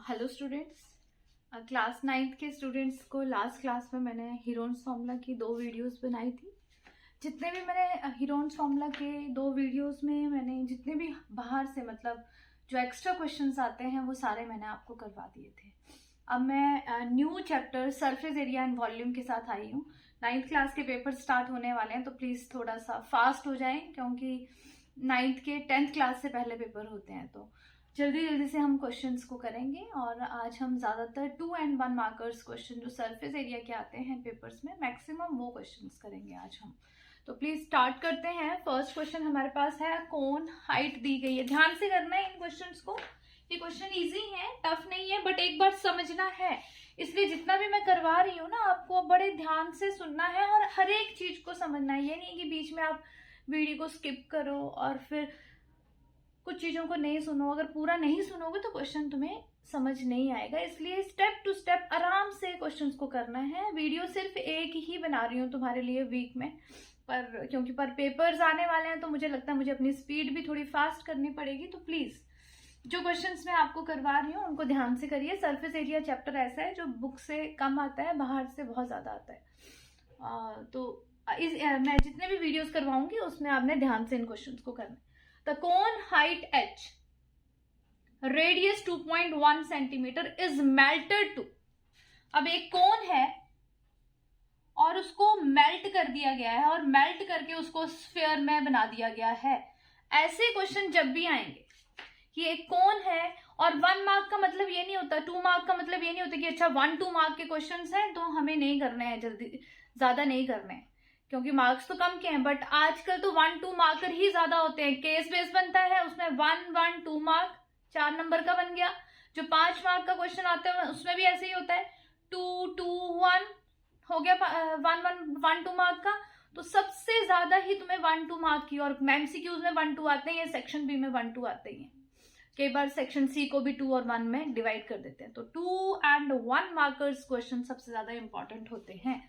Hello students, class 9th के students को last class में मैंने हीरोन्स फार्मूला की 2 वीडियोस बनाई थी। जितने भी मैंने हीरोन्स फार्मूला के 2 वीडियोस में मैंने जितने भी बाहर से मतलब जो एक्स्ट्रा क्वेश्चंस आते हैं वो सारे मैंने आपको करवा दिए थे। अब मैं new chapter surface area and volume के साथ आई हूँ। 9th क्लास के पेपर स्टार्ट होने वाले हैं, तो प्लीज़ थोड़ा सा फास्ट हो जाएं क्योंकि 9th के 10th क्लास से पहले पेपर होते हैं। तो जल्दी से हम क्वेश्चंस को करेंगे और आज हम ज़्यादातर 2 and 1 मार्कर्स क्वेश्चन जो सरफेस एरिया के आते हैं पेपर्स में मैक्सिमम वो क्वेश्चंस करेंगे आज हम। तो प्लीज स्टार्ट करते हैं। फर्स्ट क्वेश्चन हमारे पास है, कोन हाइट दी गई है। ध्यान से करना है इन क्वेश्चंस को। ये क्वेश्चन इजी है, टफ नहीं है, बट एक बार समझना है। इसलिए जितना भी मैं करवा रही हूँ ना, आपको बड़े ध्यान से सुनना है और हर एक चीज को समझना है। ये नहीं कि बीच में आप वीडियो को स्किप करो और फिर कुछ चीजों को नहीं सुनो। अगर पूरा नहीं सुनोगे तो क्वेश्चन तुम्हें समझ नहीं आएगा। इसलिए स्टेप टू स्टेप आराम से क्वेश्चंस को करना है। वीडियो सिर्फ एक ही बना रही हूँ तुम्हारे लिए वीक में, पर क्योंकि पर पेपर्स आने वाले हैं तो मुझे लगता है मुझे अपनी स्पीड भी थोड़ी फास्ट करनी पड़ेगी। तो प्लीज जो क्वेश्चंस मैं आपको करवा रही हूँ उनको ध्यान से करिए। सरफेस एरिया चैप्टर ऐसा है जो बुक से कम आता है, बाहर से बहुत ज्यादा आता है। मैं जितने भी वीडियोस करवाऊंगी उसमें आपने ध्यान से इन क्वेश्चंस को करना है। The cone height h, radius 2.1 centimetre is melted to। अब एक कोन है और उसको मेल्ट कर दिया गया है और मेल्ट करके उसको स्फीयर में बना दिया गया है। ऐसे क्वेश्चन जब भी आएंगे कि एक कोन है और 1 मार्क का मतलब ये नहीं होता, 2 मार्क का मतलब ये नहीं होता कि अच्छा 1-2 मार्क के क्वेश्चंस हैं तो हमें नहीं करने हैं, जल्दी ज्यादा नहीं करने हैं क्योंकि मार्क्स तो कम के हैं। बट आजकल तो 1-2 मार्कर ही ज्यादा होते हैं। केस बेस बनता है, उसमें 1-1-2 मार्क 4 नंबर का बन गया। जो 5 मार्क का क्वेश्चन आता है उसमें भी ऐसे ही होता है, 2-2-1 हो गया 1-1-2 मार्क का। तो सबसे ज्यादा ही तुम्हें 1-2 मार्क की, और एमसीक्यूज में 1-2 आते हैं, सेक्शन बी में 1-2 आते ही हैं। कई बार सेक्शन सी को भी 2 और 1 में डिवाइड कर देते हैं। तो 2 and 1 मार्कर्स क्वेश्चन सबसे ज्यादा इंपॉर्टेंट होते हैं।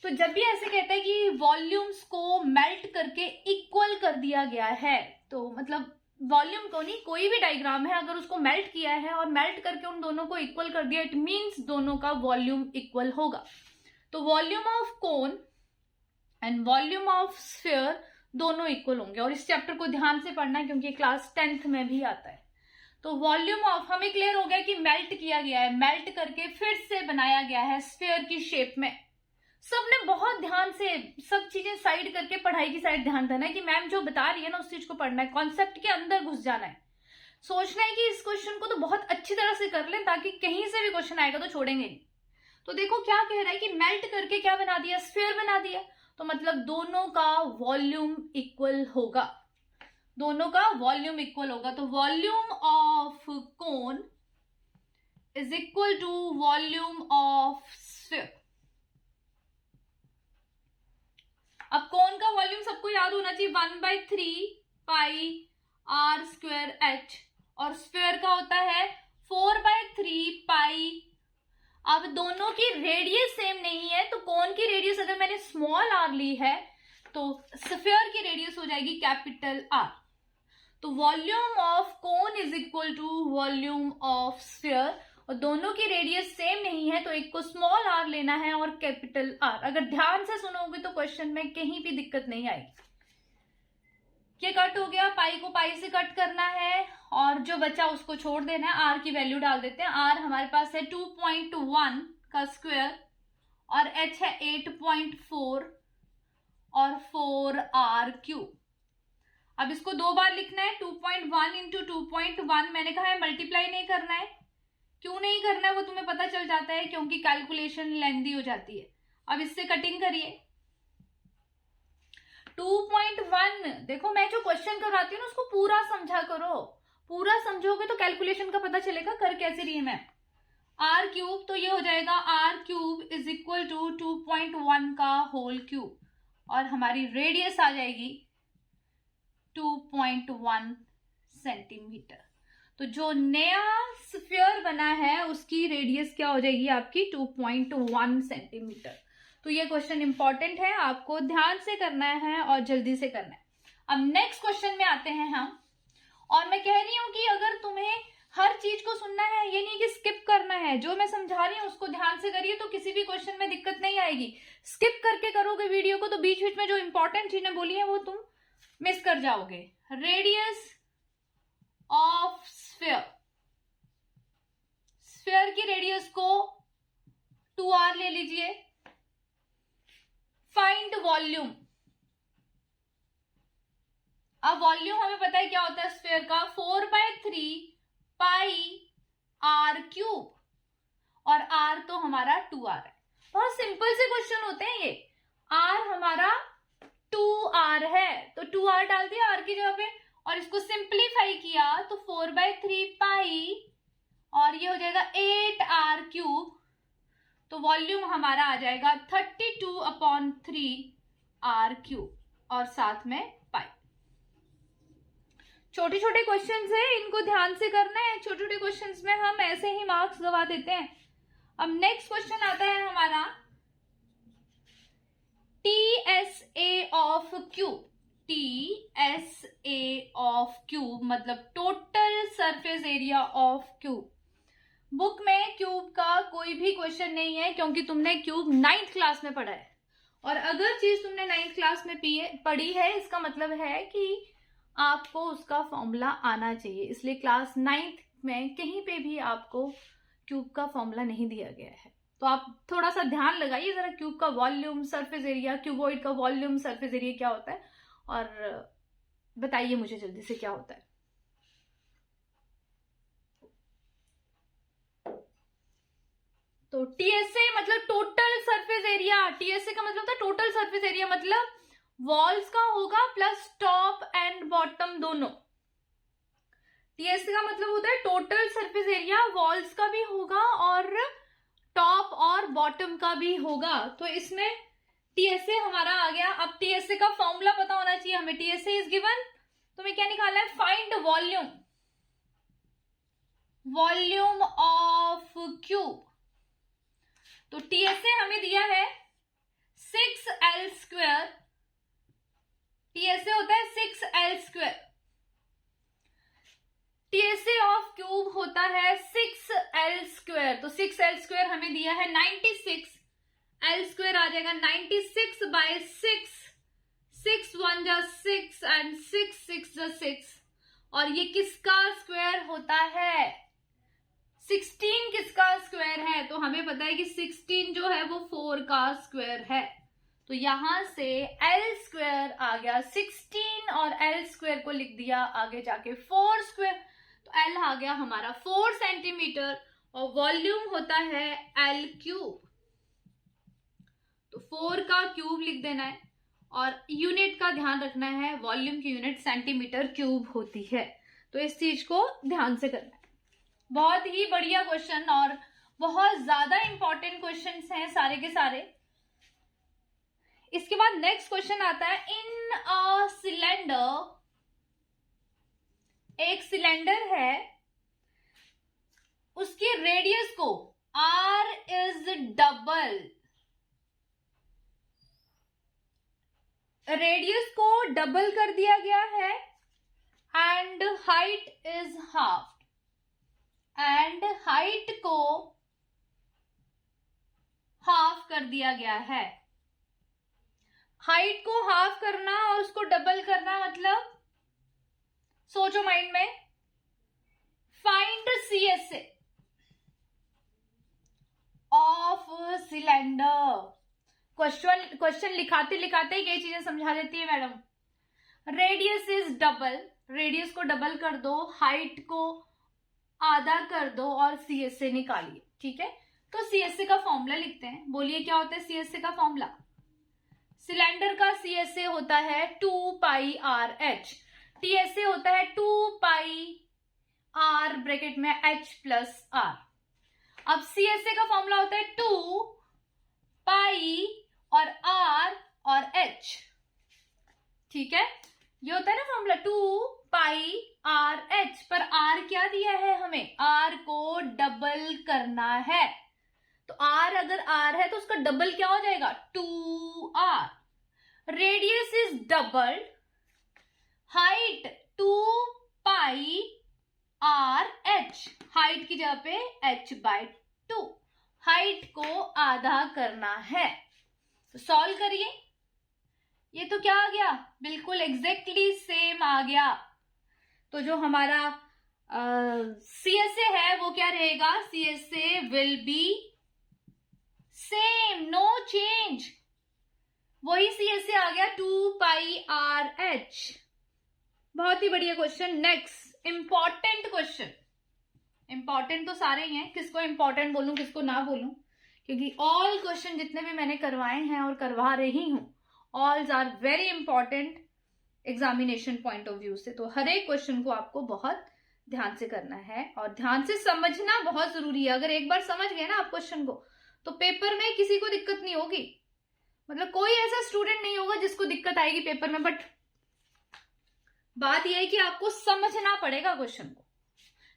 तो जब भी ऐसे कहते हैं कि वॉल्यूम्स को मेल्ट करके इक्वल कर दिया गया है, तो मतलब वॉल्यूम को नहीं, कोई भी डायग्राम है अगर उसको मेल्ट किया है और मेल्ट करके उन दोनों को इक्वल कर दिया, इट मींस दोनों का वॉल्यूम इक्वल होगा। तो volume of cone and volume of sphere दोनों इक्वल होंगे। और इस चैप्टर को ध्यान से पढ़ना है क्योंकि क्लास 10th में भी आता है। तो वॉल्यूम ऑफ हमें क्लियर हो गया कि मेल्ट किया गया है, मेल्ट करके फिर से बनाया गया है स्फीयर की शेप में। सबने बहुत ध्यान से सब चीजें साइड करके पढ़ाई की साइड ध्यान देना है कि मैम जो बता रही है ना उस चीज को पढ़ना है, कॉन्सेप्ट के अंदर घुस जाना है। सोचना है कि इस क्वेश्चन को तो बहुत अच्छी तरह से कर लें ताकि कहीं से भी क्वेश्चन आएगा तो छोड़ेंगे नहीं। तो देखो क्या कह रहा है कि मेल्ट करके क्या बना दिया, स्फीयर बना दिया। तो मतलब दोनों का वॉल्यूम इक्वल होगा, दोनों का वॉल्यूम इक्वल होगा। तो volume of cone is equal to volume of sphere. अब कोन का वॉल्यूम सबको याद होना चाहिए, 1/3 पाई r स्क्वायर h, और स्फीयर का होता है 4/3 पाई। अब दोनों की रेडियस सेम नहीं है, तो कोन की रेडियस अगर मैंने स्मॉल r ली है तो स्फीयर की रेडियस हो जाएगी कैपिटल R। तो volume of cone is equal to volume of sphere, और दोनों की रेडियस सेम नहीं है तो एक को स्मॉल r लेना है और कैपिटल R। अगर ध्यान से सुनोगे तो क्वेश्चन में कहीं भी दिक्कत नहीं आएगी। ये कट हो गया, पाई को पाई से कट करना है और जो बचा उसको छोड़ देना है। R की वैल्यू डाल देते हैं। R हमारे पास है 2.1 का स्क्वायर और h है 8.4 और 4r³। अब इसको 2 बार लिखना है। 2.1 इंटू 2.1 मैंने कहा है मल्टीप्लाई नहीं करना है। क्यों नहीं करना है वो तुम्हें पता चल जाता है क्योंकि कैलकुलेशन लेंदी हो जाती है। अब इससे कटिंग करिए। 2.1 देखो, मैं जो क्वेश्चन करवाती हूँ ना उसको पूरा समझा करो। पूरा समझोगे तो कैलकुलेशन का पता चलेगा कर कैसे रही है मैं। r³, तो ये हो जाएगा r³ इज इक्वल टू 2.1 का होल क्यूब, और हमारी रेडियस आ जाएगी 2.1 सेंटीमीटर। तो जो नया स्फीयर बना है उसकी रेडियस क्या हो जाएगी आपकी 2.1 सेंटीमीटर। तो ये क्वेश्चन इंपॉर्टेंट है, आपको ध्यान से करना है और जल्दी से करना है। अब नेक्स्ट क्वेश्चन में आते हैं हम, और मैं कह रही हूं कि अगर तुम्हें हर चीज को सुनना सुनना है, ये नहीं कि स्किप करना है। जो मैं समझा रही हूँ उसको ध्यान से करिए, तो किसी भी क्वेश्चन में दिक्कत नहीं आएगी। स्किप करके करोगे वीडियो को तो बीच बीच में जो इंपॉर्टेंट चीजें बोली है वो तुम मिस कर जाओगे। रेडियस ऑफ स्फीयर, स्फीयर की रेडियस को 2r ले लीजिए। फाइंड वॉल्यूम, अब वॉल्यूम हमें पता है क्या होता है स्फीयर का, 4/3 पाई r क्यूब, और r तो हमारा 2r है। बहुत सिंपल से क्वेश्चन होते हैं ये। r हमारा 2r है तो 2r डाल दिया r की जगह पे, और इसको सिंप्लीफाई किया तो 4/3 पाई, और ये हो जाएगा 8r क्यूब। तो वॉल्यूम हमारा आ जाएगा 32/3 r क्यूब, और साथ में पाई। छोटे छोटे क्वेश्चंस है, इनको ध्यान से करना है। छोटे छोटे क्वेश्चंस में हम ऐसे ही मार्क्स गवा देते हैं। अब नेक्स्ट क्वेश्चन आता है हमारा TSA of cube. TSA of cube मतलब total surface area of cube. Book में क्यूब का कोई भी क्वेश्चन नहीं है, क्योंकि तुमने क्यूब 9th क्लास में पढ़ा है, और अगर चीज तुमने 9th क्लास में पढ़ी है इसका मतलब है कि आपको उसका फॉर्मूला आना चाहिए। इसलिए क्लास 9th में कहीं पे भी आपको क्यूब का फॉर्मूला नहीं दिया गया है। तो आप थोड़ा सा ध्यान लगाइए जरा, क्यूब का वॉल्यूम, सरफेस एरिया, क्यूबॉइड का वॉल्यूम, सरफेस एरिया क्या होता है, और बताइए मुझे जल्दी से क्या होता है। तो टीएसए मतलब टोटल सरफेस एरिया। टीएसए का मतलब होता है टोटल सरफेस एरिया, मतलब वॉल्स का होगा प्लस टॉप एंड बॉटम दोनों। टीएसए का मतलब होता है टोटल सरफेस एरिया, वॉल्स का भी होगा और टॉप और बॉटम का भी होगा। तो इसमें टीएसए हमारा आ गया। अब टीएसए का फॉर्मूला पता होना चाहिए हमें। टीएसए इज गिवन, तुम्हें क्या निकालना है, find volume, volume of cube. तो टीएसए हमें दिया है 6l²। टीएसए होता है 6l²। टीएसए ऑफ क्यूब होता है 6l²। तो 6l² हमें दिया है 96। l² आ जाएगा 96/6। 6 1 जा 6 एंड 6 6 जा 6। और ये किसका स्क्वायर होता है, 16 किसका स्क्वायर है, तो हमें पता है कि 16 जो है वो 4 का स्क्वायर है। तो यहां से l² आ गया 16 और l² को लिख दिया आगे जाके 4²। तो l आ गया हमारा 4 सेंटीमीटर और वॉल्यूम होता है l³। तो 4 का क्यूब लिख देना है और यूनिट का ध्यान रखना है, वॉल्यूम की यूनिट सेंटीमीटर क्यूब होती है। तो इस चीज को ध्यान से करना है। बहुत ही बढ़िया क्वेश्चन और बहुत ज्यादा इंपॉर्टेंट क्वेश्चंस हैं सारे के सारे। इसके बाद नेक्स्ट क्वेश्चन आता है, इन अ सिलेंडर, एक सिलेंडर है, उसकी रेडियस को r इज डबल, रेडियस को डबल कर दिया गया है, and height is half, and height को हाफ कर दिया गया है। हाइट को हाफ करना और उसको डबल करना मतलब सोचो माइंड में, find CSA of cylinder. Question लिखाते लिखाते ही कई चीजें समझा देती है madam. Radius is double, radius को डबल कर दो, हाइट को आधा कर दो और CSA निकालिए। ठीक है, तो CSA का फॉर्मूला लिखते हैं। बोलिए क्या होता है CSA का फॉर्मूला। सिलेंडर का CSA होता है 2πRh, TSA होता है 2πR ब्रैकेट में h प्लस r। अब CSA का फॉर्मूला होता है 2π और r और h। ठीक है, ये होता है ना फॉर्मूला 2πRh, पर r क्या दिया है हमें, r को डबल करना है। तो r अगर r है तो उसका डबल क्या हो जाएगा 2r। Radius is double, height 2πRh h, height की जगह पे h/2, हाइट को आधा करना है। तो सॉल्व करिए। ये तो क्या आ गया, बिल्कुल एग्जैक्टली सेम आ गया। तो जो हमारा CSA है वो क्या रहेगा, CSA will be same, no change, वही CSA आ गया 2πRh। बहुत ही बढ़िया question. Next important question, important तो सारे ही हैं, किसको इंपॉर्टेंट बोलूं किसको ना बोलूं, क्योंकि ऑल क्वेश्चन जितने भी मैंने करवाए हैं और करवा रही हूं, ऑल्स are very important examination point of view से। तो हर एक क्वेश्चन को आपको बहुत ध्यान से करना है और ध्यान से समझना बहुत जरूरी है। अगर एक बार समझ गए ना आप क्वेश्चन को, तो पेपर में किसी को दिक्कत नहीं होगी, मतलब कोई ऐसा स्टूडेंट नहीं होगा जिसको दिक्कत आएगी पेपर में। बट बात यह है कि आपको समझना पड़ेगा क्वेश्चन को,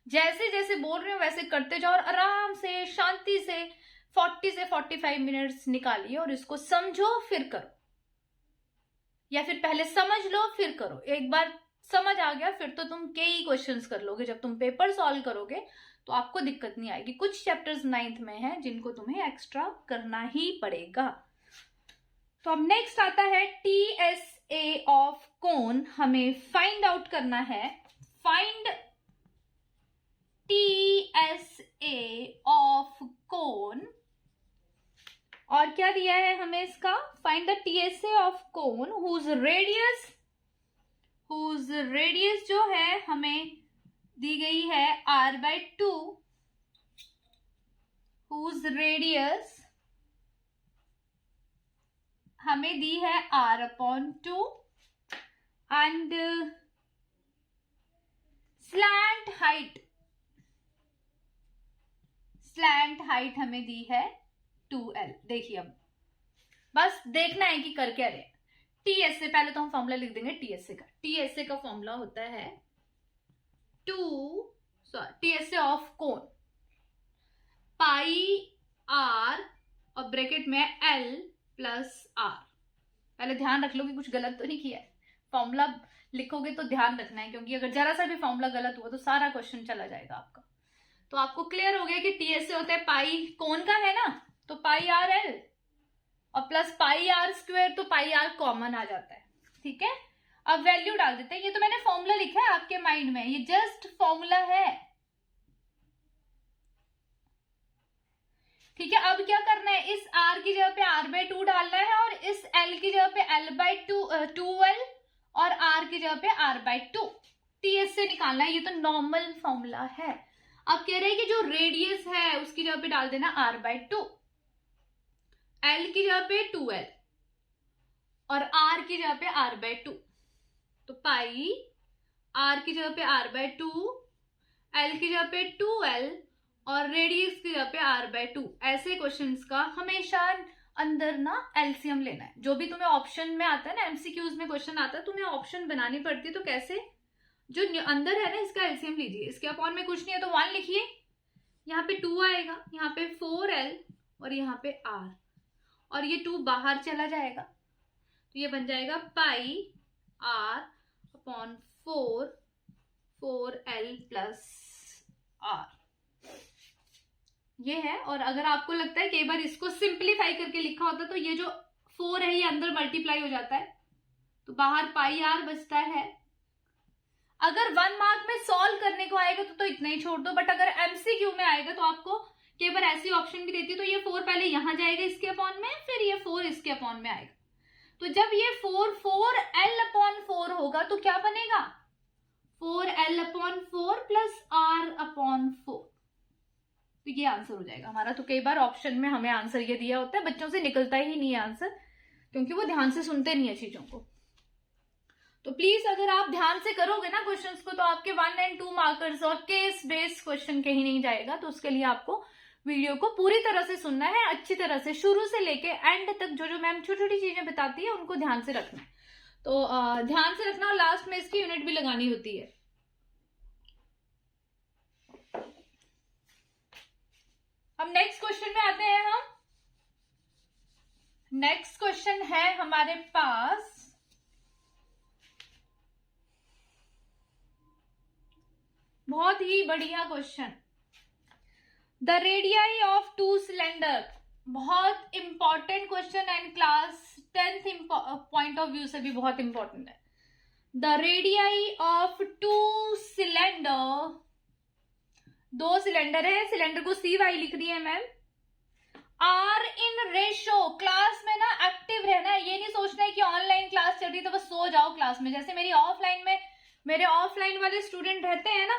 जैसे जैसे बोल रहे हो वैसे करते जाओ और आराम से शांति से 40 से 45 मिनट्स निकालिए और इसको समझो फिर करो, या फिर पहले समझ लो फिर करो। एक बार समझ आ गया फिर तो तुम कई क्वेश्चंस कर लोगे। जब तुम पेपर सॉल्व करोगे तो आपको दिक्कत नहीं आएगी। कुछ चैप्टर्स 9th में हैं जिनको तुम्हें एक्स्ट्रा करना ही पड़ेगा। तो अब नेक्स्ट आता है TSA ऑफ कोन। हमें फाइंड आउट करना है, फाइंड TSA ऑफ कोन। और क्या दिया है हमें इसका, find the TSA of cone whose radius जो है हमें दी गई है r/2, हुज रेडियस हमें दी है r/2 एंड स्लैंट हाइट हमें दी है 2l। देखिए अब बस देखना है कि कर क्या रहे। TSA, पहले तो हम फॉर्मूला लिख देंगे TSA का। TSA का फॉर्मूला होता है TSA of cone pi r और ब्रैकेट में l प्लस r। पहले ध्यान रख लो कि कुछ गलत तो नहीं किया है। फॉर्मूला लिखोगे तो ध्यान रखना है, क्योंकि अगर जरा सा भी फॉर्मूला गलत हुआ तो सारा क्वेश्चन चला जाएगा आपका। तो आपको क्लियर हो गया कि TSA होता है पाई, कोन का है ना, तो पाई r l और प्लस पाई r स्क्वायर, तो पाई r कॉमन आ जाता है। ठीक है, अब वैल्यू डाल देते हैं। ये तो मैंने फॉर्मूला लिखा है आपके माइंड में, ये जस्ट फॉर्मूला है। ठीक है, अब क्या करना है, इस r की जगह पे r/2 डालना है और इस l की जगह पे l/2l और r की जगह पे r/2 TSA निकालना है। ये तो नॉर्मल फॉर्मूला है। अब कह रहे हैं कि जो रेडियस है उसकी जगह पे डाल देना r/2, l की जगह पे 2l और r की जगह पे r/2। तो पाई r की जगह पे r/2, l की जगह पे 2l और रेडियस की जगह पे r/2। ऐसे क्वेश्चंस का हमेशा अंदर ना एलसीएम लेना है। जो भी तुम्हें ऑप्शन में आता है ना, एमसीक्यूज में क्वेश्चन आता है, तुम्हें ऑप्शन बनानी पड़ती है। तो कैसे, जो अंदर है ना इसका एलसीएम लीजिए। इसके अपॉन में कुछ नहीं है तो 1 लिखिए, यहाँ पे 2 आएगा, यहाँ पे 4l और यहाँ पे r, और ये 2 बाहर चला जाएगा तो ये बन जाएगा पाई r upon 4l plus r। ये है। और अगर आपको लगता है कई बार इसको सिंप्लीफाई करके लिखा होता है तो ये जो 4 है ये अंदर मल्टीप्लाई हो जाता है तो बाहर पाई r बचता है। अगर 1 मार्क में सॉल्व करने को आएगा तो इतना ही छोड़ दो, बट अगर एमसीक्यू में आएगा तो आपको कई बार ऐसी ऑप्शन भी देती है तो ये 4 पहले यहां जाएगा इसके अपॉन में, फिर ये 4 इसके अपॉन में आएगा। तो जब ये 4l/4 होगा तो क्या बनेगा, 4l/4 प्लस r/4। तो ये आंसर हो जाएगा हमारा। तो कई बार ऑप्शन में हमें आंसर ये दिया होता है, बच्चों से निकलता ही नहीं है आंसर, क्योंकि वो ध्यान से सुनते नहीं है चीजों को। तो प्लीज अगर आप ध्यान से करोगे ना क्वेश्चंस को तो आपके 1 और 2 मार्कर्स और केस बेस्ड क्वेश्चन कहीं नहीं जाएगा। तो उसके लिए आपको वीडियो को पूरी तरह से सुनना है, अच्छी तरह से शुरू से लेके एंड तक जो मैम छोटी छोटी चीजें बताती है उनको ध्यान से रखना है। तो ध्यान से रखना और लास्ट में इसकी यूनिट भी लगानी होती है। अब नेक्स्ट क्वेश्चन में आते हैं हम। नेक्स्ट क्वेश्चन है हमारे पास बहुत ही ही बढ़िया question. The radii of two cylinder, बहुत important question and class 10th point of view से भी बहुत इंपॉर्टेंट है। The radii of two cylinder, दो सिलेंडर है, सिलेंडर को सी वाई लिख रही है ma'am, are in ratio. Class में ना एक्टिव रहना है, ये नहीं सोचना है कि ऑनलाइन क्लास चल रही है तो बस सो जाओ क्लास में। जैसे मेरी ऑफलाइन में मेरे ऑफलाइन वाले स्टूडेंट रहते हैं ना,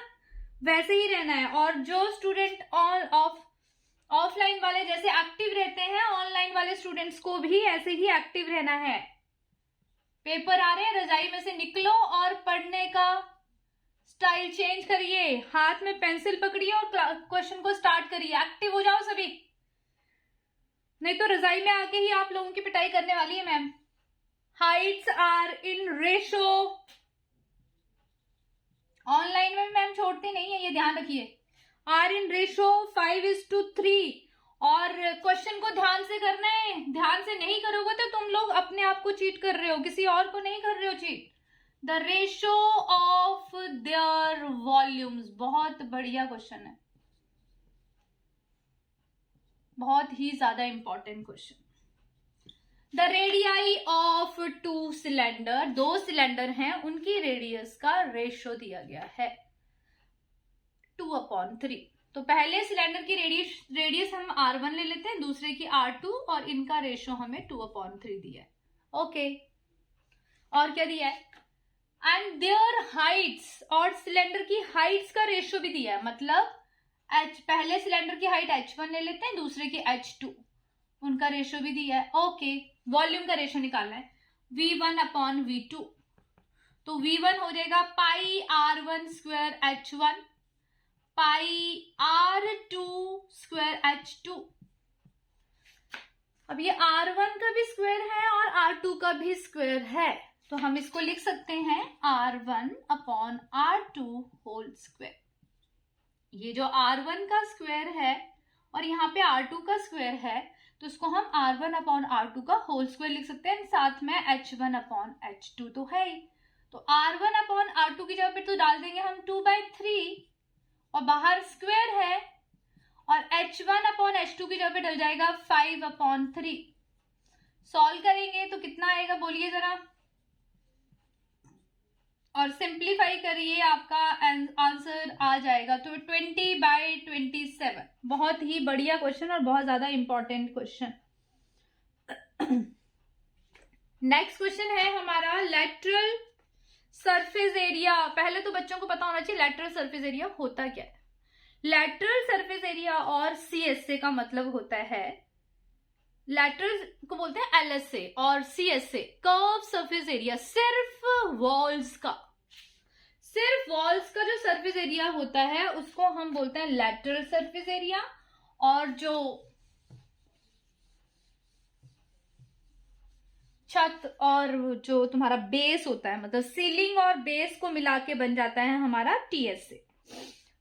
वैसे ही रहना है। और जो स्टूडेंट ऑफलाइन वाले जैसे एक्टिव रहते हैं, ऑनलाइन वाले स्टूडेंट्स को भी ऐसे ही एक्टिव रहना है। पेपर आ रहे हैं, रजाई में से निकलो और पढ़ने का स्टाइल चेंज करिए, हाथ में पेंसिल पकड़िए और क्वेश्चन को स्टार्ट करिए। एक्टिव हो जाओ सभी, नहीं तो रजाई में आके ही आप लोगों की पिटाई करने वाली है ma'am. Heights are in ratio, online में मैम छोड़ती नहीं है, ये ध्यान रखिए। Are in ratio 5:3। और क्वेश्चन को ध्यान से करना है, ध्यान से नहीं करोगे तो तुम लोग अपने आप को चीट कर रहे हो, किसी और को नहीं कर रहे हो cheat. The ratio of there volumes, बहुत बढ़िया क्वेश्चन है, बहुत ही ज्यादा important question. The radii of two cylinder, दो सिलेंडर हैं, उनकी रेडियस का रेशियो दिया गया है 2/3। तो पहले सिलेंडर की रेडियस हम R1 ले लेते हैं, दूसरे की R2, और इनका रेशियो हमें 2/3 दिया है। ओके, और क्या दिया है? एंड देयर हाइट्स, और सिलेंडर की हाइट्स का रेशियो भी दिया है। मतलब पहले सिलेंडर की हाइट H1 ले लेते हैं, दूसरे की H2, उनका रेशियो भी दिया है। ओके, वॉल्यूम का रेशियो निकालना है, V1/V2। तो V1 हो जाएगा पाई R1² H1 पाई R2² H2। अब ये R1 का भी स्क्वायर है और R2 का भी स्क्वायर है, तो हम इसको लिख सकते हैं R1/R2²। ये जो R1 का स्क्वायर है और यहाँ पे R2 का स्क्वायर है, तो इसको हम R1/R2² लिख सकते हैं, साथ में H1/H2 तो है ही। तो R1/R2 की जगह पे तो डाल देंगे हम 2/3, और बाहर स्क्वायर है, और H1/H2 की जगह पे डल जाएगा 5/3। सॉल्व करेंगे तो कितना आएगा बोलिए जरा, और सिंप्लीफाई करिए, आपका आंसर आ जाएगा तो 20/27। बहुत ही बढ़िया क्वेश्चन और बहुत ज्यादा इंपॉर्टेंट क्वेश्चन। नेक्स्ट क्वेश्चन है हमारा लेटरल सरफेस एरिया। पहले तो बच्चों को पता होना चाहिए लेटरल सरफेस एरिया होता क्या है। लेटरल सरफेस एरिया और CSA का मतलब होता है, लेटरल को बोलते हैं LSA और CSA कर्व सरफेस एरिया, सिर्फ वॉल्स का जो सरफेस एरिया होता है उसको हम बोलते हैं लेटरल सरफेस एरिया, और जो छत और जो तुम्हारा बेस होता है, मतलब सीलिंग और बेस को मिला के बन जाता है हमारा TSA।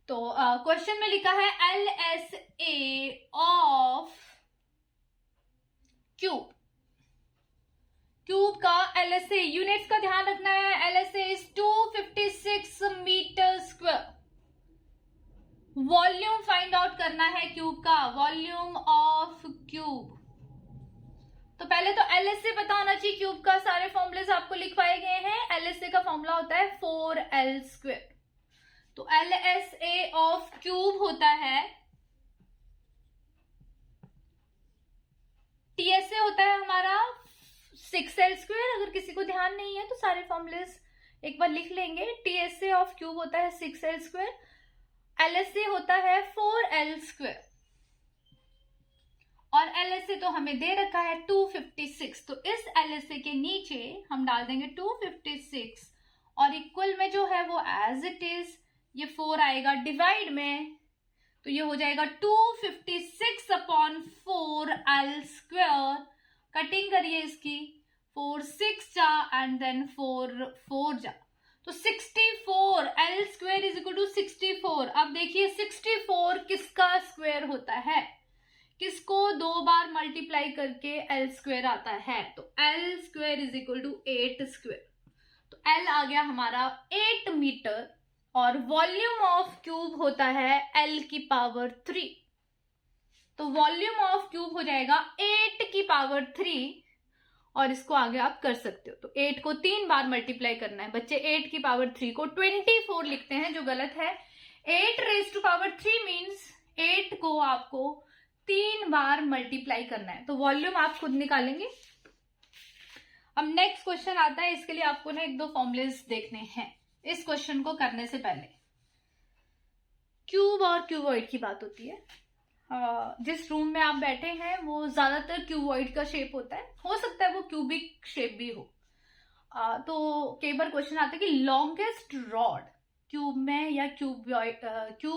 तो क्वेश्चन में लिखा है LSA ऑफ क्यूब का LSA, यूनिट्स का ध्यान रखना है। LSA is 256 metre square. Volume find out करना है क्यूब का, वॉल्यूम ऑफ क्यूब। तो पहले तो LSA पता होना चाहिए क्यूब का, सारे फॉर्मूलेस आपको लिखवाए गए हैं। LSA का फॉर्मूला होता है 4L²। तो LSA ऑफ क्यूब होता है, TSA होता है हमारा 6L²। अगर किसी को ध्यान नहीं है तो सारे फॉर्मूलेस एक बार लिख लेंगे। TSA ऑफ क्यूब होता है 6L², LSA होता है 4L², और LSA तो हमें दे रखा है 256। तो इस LSA के नीचे हम डाल देंगे 256, और इक्वल में जो है वो एज इट इज ये 4 आएगा, डिवाइड में तो ये हो जाएगा 256/4L²। कटिंग करिए इसकी, 4 6 जा एंड देन 4 4 जा, तो 64। L² is equal to 64। अब देखिए 64 किसका स्क्वायर होता है, किसको 2 बार मल्टीप्लाई करके L² आता है, तो L² इज इक्वल टू 8²। तो L आ गया हमारा 8 मीटर, और वॉल्यूम ऑफ क्यूब होता है L की पावर 3। तो वॉल्यूम ऑफ क्यूब हो जाएगा 8 की पावर 3, और इसको आगे आप कर सकते हो। तो 8 को 3 बार मल्टीप्लाई करना है बच्चे। 8 की पावर 3 को 24 लिखते हैं, जो गलत है। 8 रेज टू पावर 3 मीन्स 8 को आपको 3 बार मल्टीप्लाई करना है। तो वॉल्यूम आप खुद निकालेंगे। अब नेक्स्ट क्वेश्चन आता है, इसके लिए आपको ना 1-2 फॉर्मुलेस देखने हैं इस क्वेश्चन को करने से पहले। क्यूब और क्यूबॉइड की बात होती है। जिस रूम में आप बैठे हैं वो ज्यादातर क्यूबॉइड का शेप होता है, हो सकता है वो क्यूबिक शेप भी हो। तो कई बार क्वेश्चन आता है कि लॉन्गेस्ट रॉड क्यूब में या क्यूब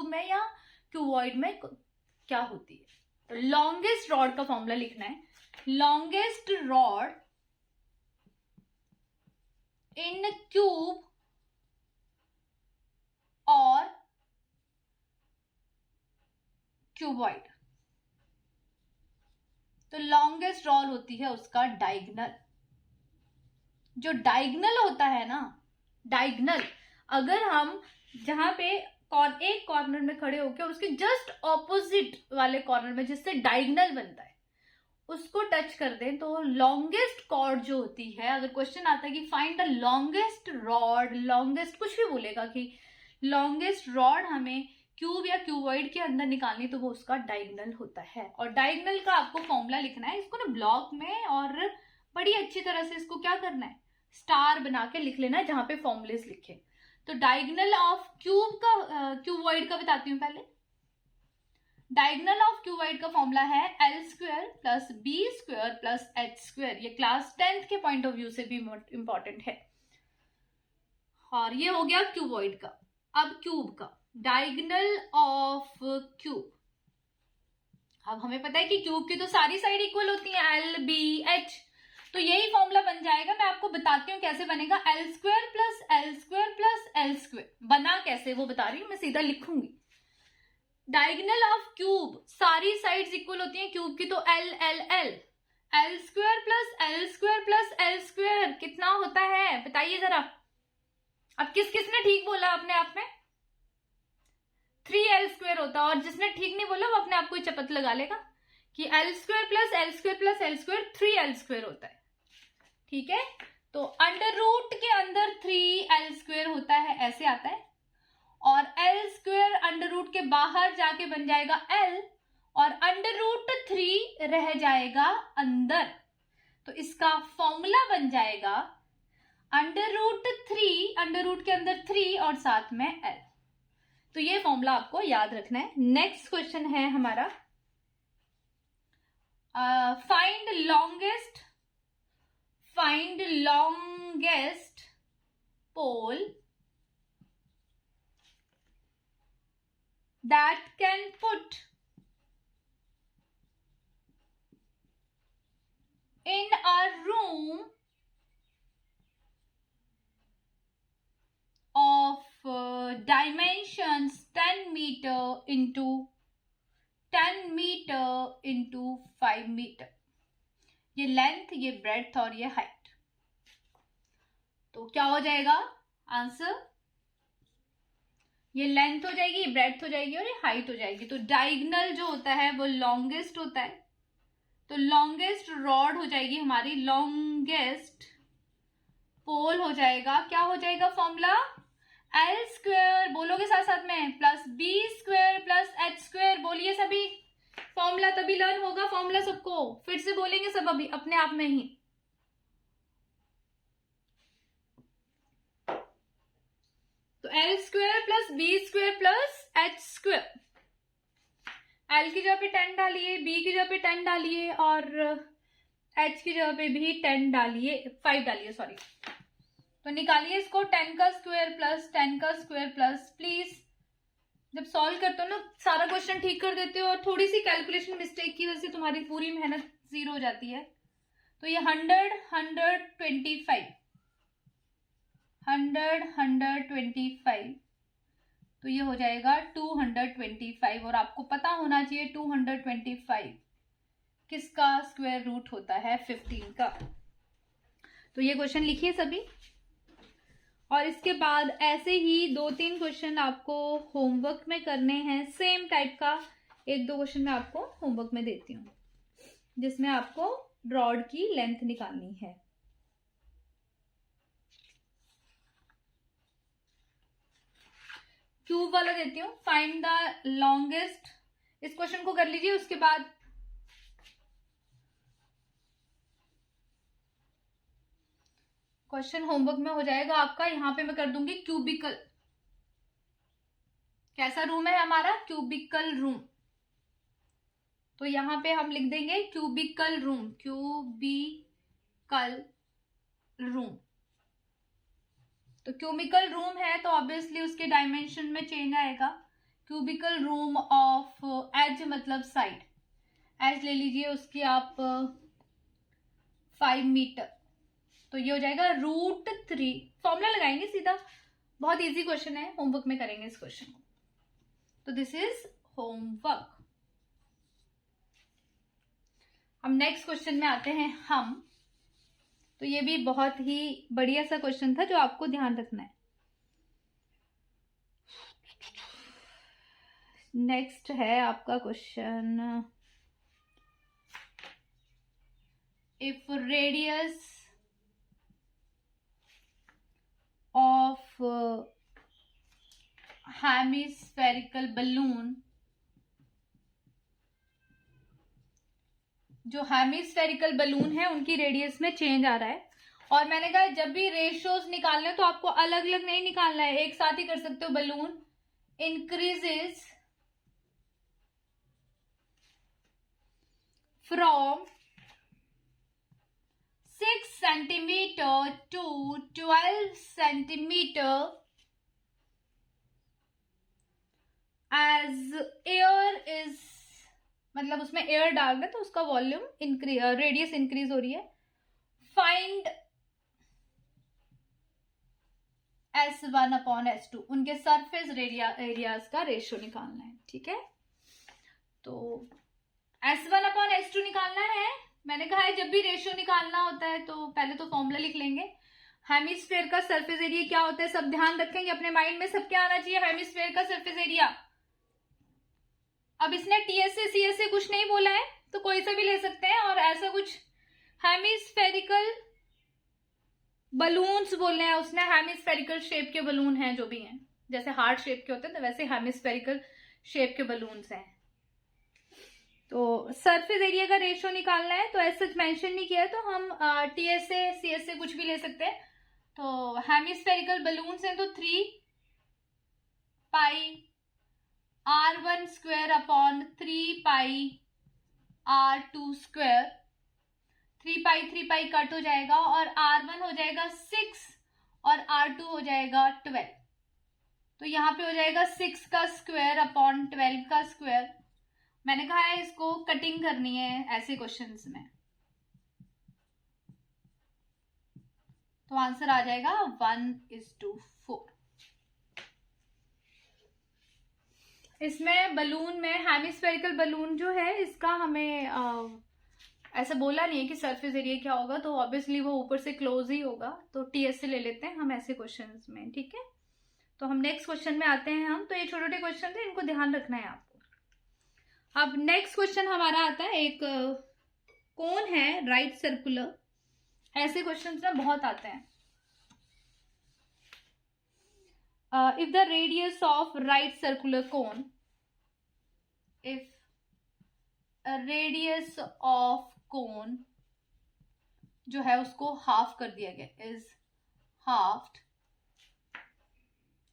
में या क्यूबॉइड में क्या होती है। तो लॉन्गेस्ट रॉड का फॉर्मूला लिखना है। लॉन्गेस्ट रॉड इन क्यूब और क्यूबॉइड। तो लॉन्गेस्ट रॉड होती है उसका डायगोनल। जो डायगोनल होता है ना, डायगोनल, अगर हम जहां पे एक कॉर्नर में खड़े होकर उसके जस्ट ऑपोजिट वाले कॉर्नर में जिससे डायगोनल बनता है उसको टच कर दें तो लॉन्गेस्ट कॉर्ड जो होती है, अगर क्वेश्चन आता है कि find the longest rod, longest कुछ भी बोलेगा कि लॉन्गेस्ट रॉड हमें क्यूब या क्यूबॉइड के अंदर निकालनी, तो वो उसका डायगोनल होता है। और डायगोनल का आपको फॉर्मूला लिखना है। इसको ना ब्लॉक में और बड़ी अच्छी तरह से इसको क्या करना है, स्टार बना के लिख लेना है जहां पे फॉर्मूलेस लिखे। तो डायगोनल ऑफ क्यूब का क्यूबॉइड का बताती हूँ पहले। डायगोनल ऑफ क्यूबॉइड का फॉर्मूला है L² plus B² plus H²। ये क्लास 10th के पॉइंट ऑफ व्यू से भी इंपॉर्टेंट है। और ये हो गया क्यूबॉइड का। अब क्यूब का डायगोनल ऑफ क्यूब। अब हमें पता है कि क्यूब की तो सारी साइड इक्वल होती हैं, L, B, H। तो यही फॉर्मूला बन जाएगा। मैं आपको बताती हूँ कैसे बनेगा। L² plus L² plus L²। बना कैसे वो बता रही हूँ, मैं सीधा लिखूंगी। डायगोनल ऑफ क्यूब, सारी साइड्स इक्वल होती हैं क्यूब की, तो L, L, L। L² plus L² plus L² कितना होता है बताइए जरा। अब किस किस ने ठीक बोला अपने आप में? 3L² होता है। और जिसने ठीक नहीं बोला वो अपने आप को ही चपत लगा लेगा कि L² plus L² plus L² 3L² होता है। ठीक है, तो अंडर रूट के अंदर 3L² होता है, ऐसे आता है। और L² अंडर रूट के बाहर जाके बन जाएगा L, और अंडर रूट 3 रह जाएगा अंदर। तो इसका फॉर्मूला बन जाएगा अंडर रूट 3, अंडर रूट के अंदर 3 और साथ में L। तो ये फॉर्मूला आपको याद रखना है। नेक्स्ट क्वेश्चन है हमारा, find longest pole that can put in a room of dimensions 10 meter into 10 meter into 5 meter। ये लेंथ, ये ब्रेड्थ और ये हाइट। तो क्या हो जाएगा आंसर? ये लेंथ हो जाएगी, ये ब्रेड्थ हो जाएगी और ये हाइट हो जाएगी। तो डायगोनल जो होता है वो लॉन्गेस्ट होता है। तो लॉन्गेस्ट रॉड हो जाएगी हमारी, लॉन्गेस्ट पोल हो जाएगा, क्या हो जाएगा फॉर्मूला? L² बोलोगे साथ साथ में, प्लस B² प्लस H²। बोलिए सभी, फॉर्मूला तभी लर्न होगा। फॉर्मूला सबको फिर से बोलेंगे सब अभी अपने आप में ही। तो L² plus B² plus H²। L की जगह पे 10 डालिए, B की जगह पे 10 डालिए और H की जगह पे भी 10 डालिए, 5 डालिए सॉरी। तो निकालिए इसको, 10 का स्क्वायर प्लस 10 का स्क्वायर प्लस, प्लीज जब सॉल्व करते हो ना सारा क्वेश्चन ठीक कर देते हो और थोड़ी सी कैलकुलेशन मिस्टेक की वजह से तुम्हारी पूरी मेहनत जीरो हो जाती है। तो ये 125 तो ये हो जाएगा 225। और आपको पता होना चाहिए 225 किसका स्क्वायर रूट होता है? 15 का। तो ये क्वेश्चन लिखिए सभी। और इसके बाद ऐसे ही 2-3 क्वेश्चन आपको होमवर्क में करने हैं, सेम टाइप का 1-2 क्वेश्चन मैं आपको होमवर्क में देती हूँ, जिसमें आपको रॉड की लेंथ निकालनी है। क्यूब वाला देती हूँ, फाइंड द लॉन्गेस्ट, इस क्वेश्चन को कर लीजिए। उसके बाद क्वेश्चन होमवर्क में हो जाएगा आपका। यहाँ पे मैं कर दूंगी क्यूबिकल, कैसा रूम है हमारा, क्यूबिकल रूम। तो यहाँ पे हम लिख देंगे क्यूबिकल रूम, क्यूबिकल रूम। तो क्यूबिकल रूम है तो ऑब्वियसली उसके डायमेंशन में चेंज आएगा। क्यूबिकल रूम ऑफ एज मतलब साइड, एज ले लीजिए उसकी आप 5 मीटर, तो ये हो जाएगा √3। फॉर्मूला लगाएंगे सीधा, बहुत इजी क्वेश्चन है, होमवर्क में करेंगे इस क्वेश्चन को। तो दिस इज होमवर्क। हम नेक्स्ट क्वेश्चन में आते हैं हम। तो ये भी बहुत ही बढ़िया सा क्वेश्चन था जो आपको ध्यान रखना है। नेक्स्ट है आपका question, if radius of hemispherical balloon, जो हेमिस्फेरिकल बलून है उनकी रेडियस में चेंज आ रहा है। और मैंने कहा जब भी रेशियोज निकालने तो आपको अलग अलग नहीं निकालना है, एक साथ ही कर सकते हो। Balloon increases from 6 centimetre to 12 centimetre as air is, मतलब उसमें एयर डाल रहे तो उसका वॉल्यूम रेडियस इंक्रीज हो रही है। फाइंड S1/S2, उनके सरफेस एरियाज का रेशियो निकालना है, ठीक है। तो S1/S2 निकालना है। मैंने कहा है जब भी रेशियो निकालना होता है तो पहले तो फॉर्मूला लिख लेंगे। हेमिस्फेयर का सरफेस एरिया क्या होता है, सब ध्यान रखेंगे अपने माइंड में, सब क्या आना चाहिए, हेमिस्फेयर का सरफेस एरिया। अब इसने TSA CSA कुछ नहीं बोला है तो कोई सा भी ले सकते हैं, और ऐसा कुछ हेमिस्फेरिकल बलून्स बोलने हैं उसने, हेमिस्फेरिकल शेप के बलून हैं जो भी हैं, जैसे हार्ट शेप के होते हैं तो वैसे हेमिस्फेरिकल शेप के बलून्स हैं। तो सरफेस एरिया का रेशियो निकालना है, तो ऐसा मेंशन नहीं किया है तो हम TSA CSA कुछ भी ले सकते हैं। तो हेमिस्फेरिकल बलून्स हैं तो 3 पाई R1 स्क्वायर अपॉन 3 पाई R2 स्क्वायर, 3 पाई कट हो जाएगा और R1 हो जाएगा 6 और R2 हो जाएगा 12। तो यहाँ पे हो जाएगा 6 का स्क्वायर अपॉन 12 का स्क्वायर। मैंने कहा है इसको कटिंग करनी है ऐसे क्वेश्चंस में, तो आंसर आ जाएगा 1:4। इसमें बलून में हेमिस्फेरिकल बलून जो है इसका हमें ऐसा बोला नहीं है कि सरफेस एरिया क्या होगा, तो ऑब्वियसली वो ऊपर से क्लोज ही होगा, तो TSA ले लेते हैं हम ऐसे क्वेश्चंस में, ठीक है। तो हम नेक्स्ट क्वेश्चन में आते हैं हम। तो ये छोटे छोटे क्वेश्चन थे, इनको ध्यान रखना है आपको। अब नेक्स्ट क्वेश्चन हमारा आता है, एक कोन है राइट सर्कुलर, ऐसे क्वेश्चंस में बहुत आते हैं। If the radius of right circular cone, if radius of cone जो है उसको हाफ कर दिया गया, इज हाफ्ड,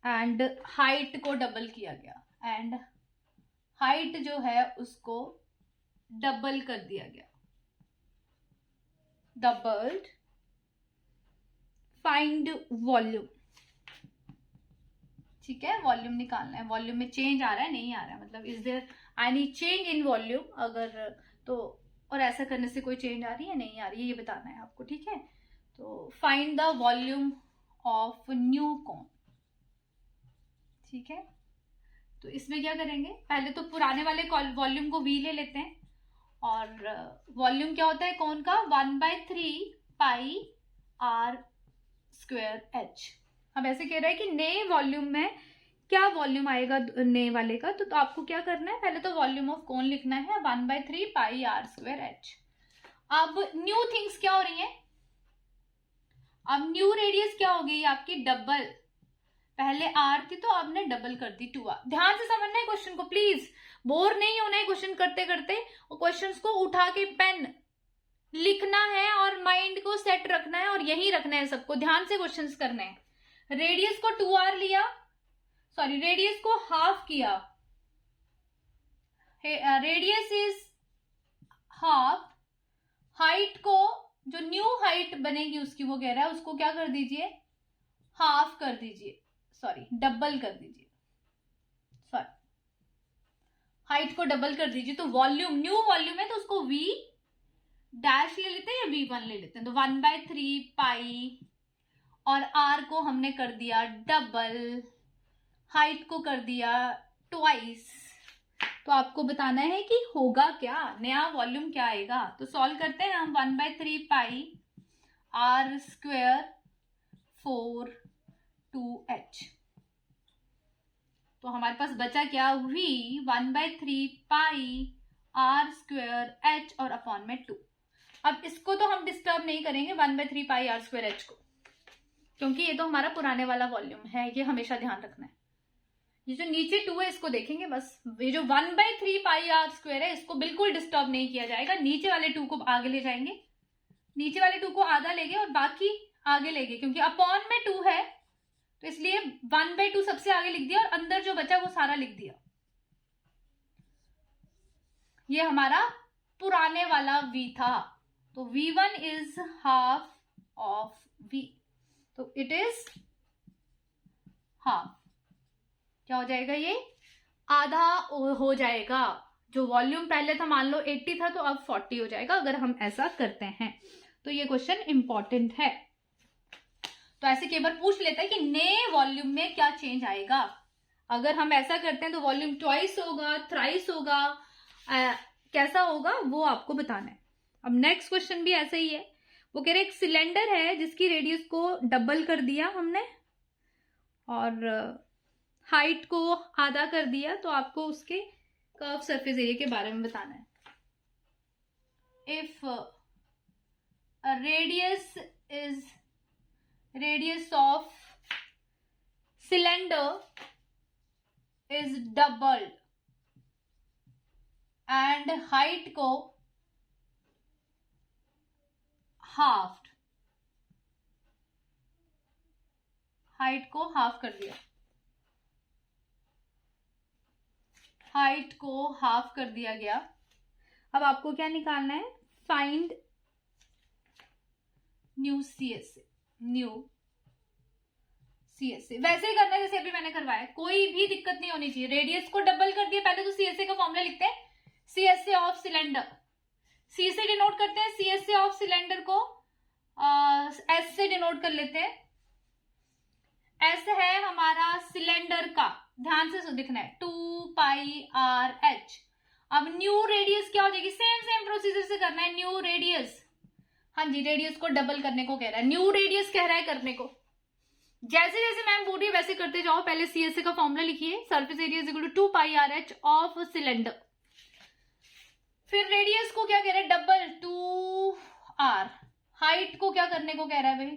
एंड हाइट को डबल किया गया, एंड हाइट जो है उसको डबल कर दिया गया, डबल्ड। फाइंड वॉल्यूम, ठीक है, वॉल्यूम निकालना है। वॉल्यूम में चेंज आ रहा है नहीं आ रहा है, मतलब is there any change in volume, अगर तो, और ऐसा करने से कोई चेंज आ रही है नहीं आ रही है, ये बताना है आपको, ठीक है। तो find the volume of new cone, ठीक है। तो इसमें क्या करेंगे, पहले तो पुराने वाले वॉल्यूम को V ले लेते हैं, और वॉल्यूम क्या होता है कोन का, 1/3 पाई R² H। अब ऐसे कह रहा है कि नए वॉल्यूम में क्या वॉल्यूम आएगा नए वाले का, तो आपको क्या करना है, पहले तो वॉल्यूम ऑफ कोन लिखना है 1/3 पाई आर स्क्वायर एच। अब न्यू थिंग्स क्या हो रही है, अब न्यू रेडियस क्या हो गई आपकी, डबल, पहले आर थी तो आपने डबल कर दी 2r। ध्यान से समझना है क्वेश्चन को, प्लीज बोर नहीं होना है क्वेश्चन करते करते, और क्वेश्चंस को उठा के पेन लिखना है और माइंड को सेट रखना है और यही रखना है सबको, ध्यान से क्वेश्चंस करने हैं। रेडियस को 2r लिया, सॉरी रेडियस को हाफ किया, रेडियस इज हाफ, हाइट को जो न्यू हाइट बनेगी उसकी वो कह रहा है उसको क्या कर दीजिए, हाफ कर दीजिए, सॉरी डबल कर दीजिए, सॉरी हाइट को डबल कर दीजिए। तो वॉल्यूम, न्यू वॉल्यूम है तो उसको v डैश ले लेते हैं या v1 ले लेते हैं, तो 1/3 पाई और r को हमने कर दिया डबल, हाइट को कर दिया ट्वाइस। तो आपको बताना है कि होगा क्या, नया वॉल्यूम क्या आएगा। तो सॉल्व करते हैं हम, 1/3 पाई r स्क्वायर 4 2h, तो हमारे पास बचा क्या, v 1/3 pi r square h और अपॉन में 2। अब इसको तो हम डिस्टर्ब नहीं करेंगे 1/3 पाई r स्क्वायर h को, क्योंकि ये तो हमारा पुराने वाला वॉल्यूम है, ये हमेशा ध्यान रखना है। ये जो नीचे 2 है इसको देखेंगे बस, ये जो 1/3 पाई r स्क्वायर है इसको बिल्कुल डिस्टर्ब नहीं किया जाएगा, नीचे वाले 2 को आगे ले जाएंगे, नीचे वाले 2 को आधा लेंगे और बाकी आगे लेंगे, क्योंकि अपॉन में 2 है तो इसलिए 1/2 सबसे आगे लिख दिया और अंदर जो बचा वो सारा लिख दिया। ये हमारा पुराने वाला v था, तो v1 is half of v, तो इट इज हाफ, क्या हो जाएगा, ये आधा हो जाएगा। जो वॉल्यूम पहले था मान लो 80 था तो अब 40 हो जाएगा अगर हम ऐसा करते हैं, तो ये क्वेश्चन इंपॉर्टेंट है। तो ऐसे कई बार पूछ लेता है कि नए वॉल्यूम में क्या चेंज आएगा, अगर हम ऐसा करते हैं तो वॉल्यूम ट्वाइस होगा, थ्राइस होगा, कैसा होगा वो आपको बताना है। अब नेक्स्ट क्वेश्चन भी ऐसा ही है, वो कह रहे एक सिलेंडर है जिसकी रेडियस को डबल कर दिया हमने और हाइट को आधा कर दिया, तो आपको उसके कर्व सरफेस एरिया के बारे में बताना है। If radius of cylinder is doubled and height को halved, हाइट को हाफ कर दिया, हाइट को हाफ कर दिया गया। अब आपको क्या निकालना है, find new CSA, new CSA वैसे ही करना है जैसे अभी मैंने करवाया, कोई भी दिक्कत नहीं होनी चाहिए। रेडियस को डबल कर दिया, पहले तो CSA का फॉर्मूला लिखते हैं, CSA ऑफ सिलेंडर, C से डिनोट करते हैं, CSA ऑफ सिलेंडर को S से डिनोट कर लेते हैं। S है हमारा सिलेंडर का, ध्यान से दिखना है, 2 पाई आर एच। अब न्यू रेडियस क्या हो जाएगी, सेम प्रोसीजर से करना है, न्यू रेडियस, हाँ जी रेडियस को डबल करने को कह रहा है, न्यू रेडियस कह रहा है करने को। जैसे जैसे मैम बोल रही है वैसे करते जाओ, पहले CSA का फॉर्मूला लिखिए, surface area is equal to 2 pi r h of cylinder, फिर रेडियस को क्या कह रहा है, डबल 2r, हाइट को क्या करने को कह रहा है भाई,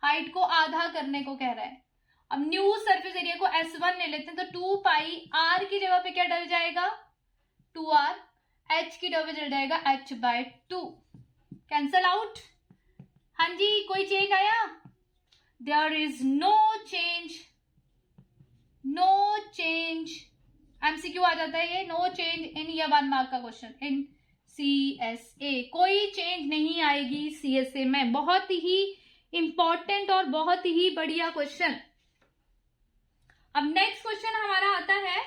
हाइट को आधा करने को कह रहा है। अब न्यू सरफेस एरिया को S1 ले लेते हैं, तो 2 पाई r की जगह पे क्या डल जाएगा, 2r, h की जगह पे डल जाएगा h/2, कैंसल आउट। हाँ जी कोई चेंज आया, there is no change, no change, MCQ आ जाता है ये, नो चेंज इन, या 1 मार्क का क्वेश्चन इन CSA, कोई चेंज नहीं आएगी CSA में, बहुत ही इंपॉर्टेंट और बहुत ही बढ़िया क्वेश्चन। अब नेक्स्ट क्वेश्चन हमारा आता है,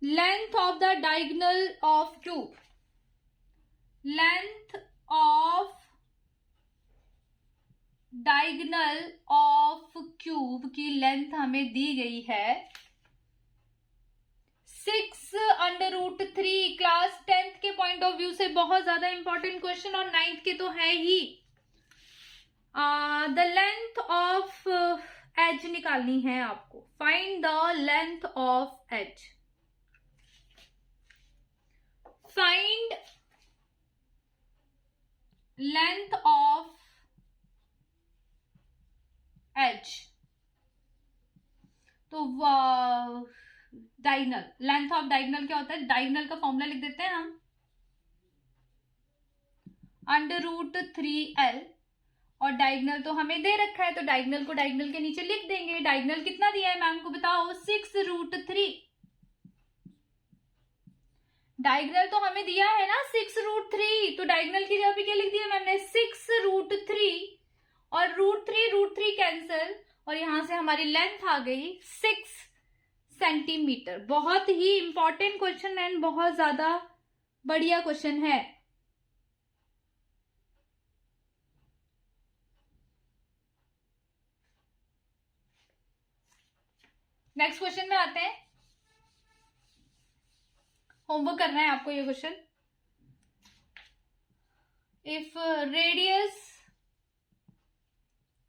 length of the diagonal of cube, length of diagonal of cube की लेंथ हमें दी गई है 6 √3 क्लास 10th के पॉइंट ऑफ व्यू से बहुत ज्यादा इंपॉर्टेंट क्वेश्चन और 9th के तो है ही। द लेंथ ऑफ एज निकालनी है आपको। Find the length of edge. Find length of edge. तो डायगोनल, लेंथ ऑफ डायगोनल क्या होता है? डायगोनल का फॉर्मूला लिख देते हैं हम, √3l, और डायगोनल तो हमें दे रखा है तो डायगोनल को डायगोनल के नीचे लिख देंगे। डायगोनल कितना दिया है मैम को बताओ? 6√3। डायगोनल तो हमें दिया है ना 6√3, तो डायगोनल की जगह पे क्या लिख दिया मैम ने? 6√3, और √3 कैंसिल, और यहां से हमारी लेंथ आ गई 6 सेंटीमीटर। बहुत ही इंपॉर्टेंट क्वेश्चन एंड बहुत ज्यादा बढ़िया क्वेश्चन है। नेक्स्ट क्वेश्चन में आते हैं। होमवर्क करना है आपको ये question. If radius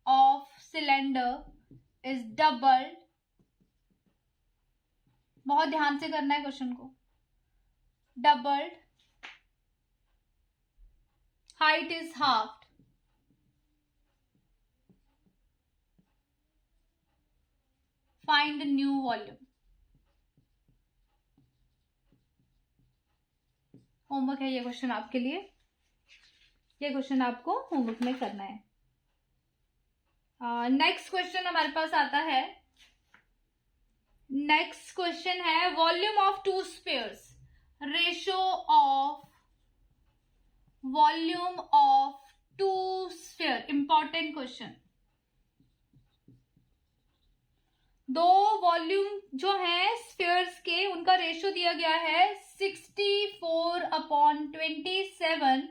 of cylinder is doubled, बहुत ध्यान से करना है क्वेश्चन को। Doubled, height is half, find new volume. Homework है ये क्वेश्चन आपके लिए। ये क्वेश्चन आपको होमवर्क में करना है। नेक्स्ट क्वेश्चन हमारे पास आता है। नेक्स्ट क्वेश्चन है volume of two spheres, ratio of volume of two sphere. Important question. दो वॉल्यूम जो है स्फीयर्स के, उनका रेशो दिया गया है 64/27।